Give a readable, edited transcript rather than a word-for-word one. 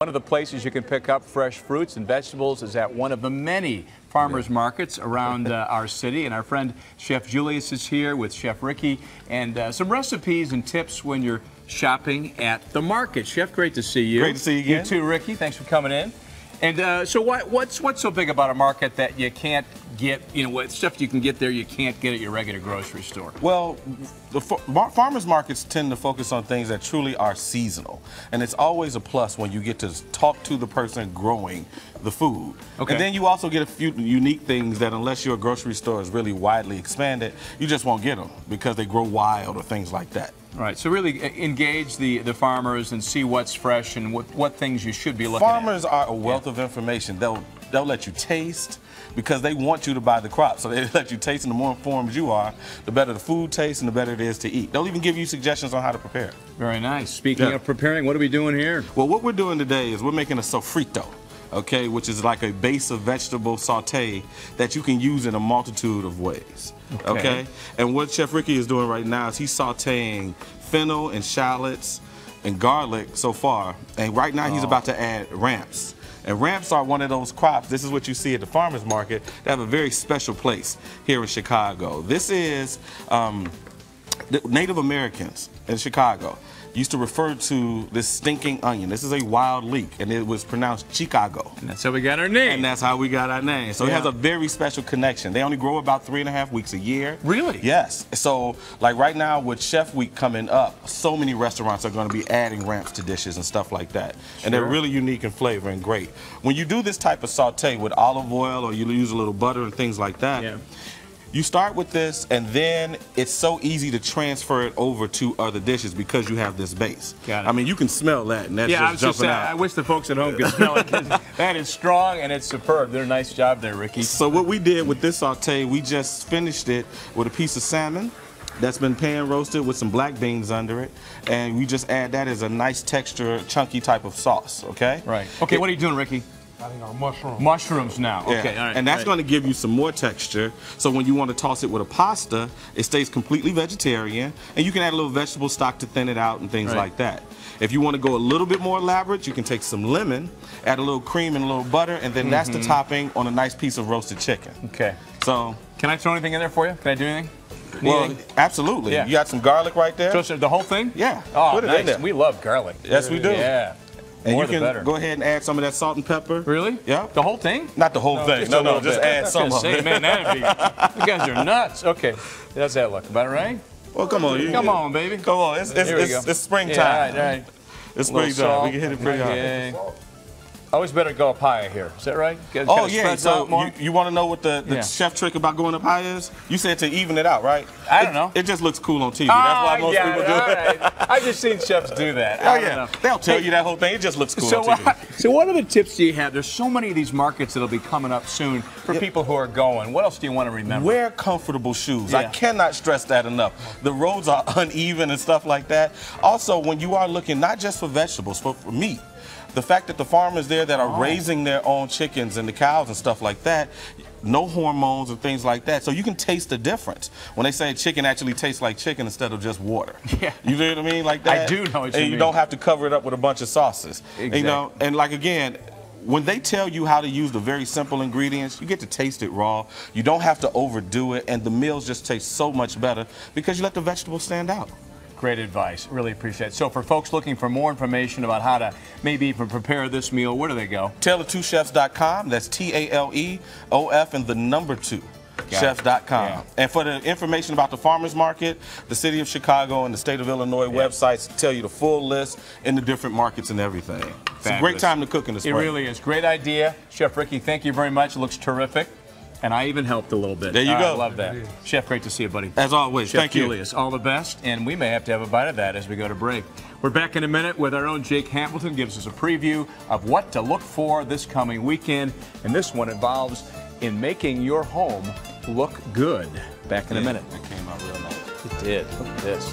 One of the places you can pick up fresh fruits and vegetables is at one of the many farmers markets around our city. And our friend Chef Julius is here with Chef Ricky and some recipes and tips when you're shopping at the market. Chef, great to see you. Great to see you again. You too, Ricky. Thanks for coming in. And so what's so big about a market that you can't get, what stuff you can get there you can't get at your regular grocery store? Well, the farmers markets tend to focus on things that truly are seasonal. And it's always a plus when you get to talk to the person growing the food. Okay. And then you also get a few unique things that unless your grocery store is really widely expanded, you just won't get them because they grow wild or things like that. Right, so really engage the farmers and see what's fresh and what things you should be looking at. Farmers are a wealth of information. They'll let you taste because they want you to buy the crop. So they let you taste, and the more informed you are, the better the food tastes and the better it is to eat. They'll even give you suggestions on how to prepare it. Very nice. Speaking of preparing, what are we doing here? Well, what we're doing today is we're making a sofrito. Okay, which is like a base of vegetable saute that you can use in a multitude of ways. Okay? And what Chef Ricky is doing right now is he's sauteing fennel and shallots and garlic so far. And right now he's about to add ramps. And ramps are one of those crops. This is what you see at the farmers market. They have a very special place here in Chicago. This is the Native Americans in Chicago used to refer to this stinking onion. This is a wild leek, and it was pronounced Chicago. And that's how we got our name. And that's how we got our name. So it has a very special connection. They only grow about 3.5 weeks a year. Really? Yes. So like right now with Chef Week coming up, so many restaurants are going to be adding ramps to dishes and stuff like that. And they're really unique in flavor and great. When you do this type of saute with olive oil or you use a little butter and things like that, you start with this, and then it's so easy to transfer it over to other dishes because you have this base. Got it. I mean, you can smell that, and that's just jumping out. I wish the folks at home could smell it, because that is strong and it's superb. They're a nice job there, Ricky. So what we did with this saute, we just finished it with a piece of salmon that's been pan roasted with some black beans under it, and we just add that as a nice texture, chunky type of sauce, okay? Right. Okay, what are you doing, Ricky? Adding our mushrooms. Mushrooms now. Yeah. Okay, all right. And that's going to give you some more texture. So when you want to toss it with a pasta, it stays completely vegetarian. And you can add a little vegetable stock to thin it out and things like that. If you want to go a little bit more elaborate, you can take some lemon, add a little cream and a little butter, and then that's the topping on a nice piece of roasted chicken. Okay. So, can I throw anything in there for you? Can I do anything? Well, absolutely. Yeah. You got some garlic right there? So the whole thing? Yeah. Oh, put it in there. We love garlic. Yes, we do. Yeah. And More you can go ahead and add some of that salt and pepper. Really? Yeah. The whole thing? Not the whole thing. No, just add some of it. Man, that'd be. You guys are nuts. Okay. How's that look? About right? Well, come on. Come on, baby. Come on. It's springtime. Yeah, all right. It's springtime. We can hit it pretty hard. Always better go up higher here. Is that right? Oh, yeah. So you want to know what the chef trick about going up high is? You said to even it out, right? I don't know. It just looks cool on TV. That's why most people do it. Right. I've just seen chefs do that. Oh, yeah. They'll tell you that whole thing. It just looks cool on TV. So what other tips do you have? There's so many of these markets that'll be coming up soon for people who are going. What else do you want to remember? Wear comfortable shoes. I cannot stress that enough. The roads are uneven and stuff like that. Also, when you are looking not just for vegetables, for meat, the fact that the farmers there that are raising their own chickens and the cows and stuff like that, no hormones and things like that. So you can taste the difference when they say chicken actually tastes like chicken instead of just water. Yeah. You know what I mean? Like that. I do know what you mean. And you don't have to cover it up with a bunch of sauces. Exactly. You know, and like again, when they tell you how to use the very simple ingredients, you get to taste it raw. You don't have to overdo it, and the meals just taste so much better because you let the vegetables stand out. Great advice. Really appreciate it. So for folks looking for more information about how to maybe even prepare this meal, where do they go? Tale2chefs.com. That's TALEOF and the number 2. Chefs.com. Yeah. And for the information about the farmers market, the city of Chicago and the state of Illinois websites tell you the full list in the different markets and everything. Fabulous. It's a great time to cook in the spring. It really is. Great idea. Chef Ricky, thank you very much. It looks terrific. And I even helped a little bit. There you go. I love that. Chef, great to see you, buddy. As always, Chef Julius, all the best. And we may have to have a bite of that as we go to break. We're back in a minute with our own Jake Hamilton. Gives us a preview of what to look for this coming weekend. And this one involves in making your home look good. Back in a minute. It came out real nice. It did. Look at this.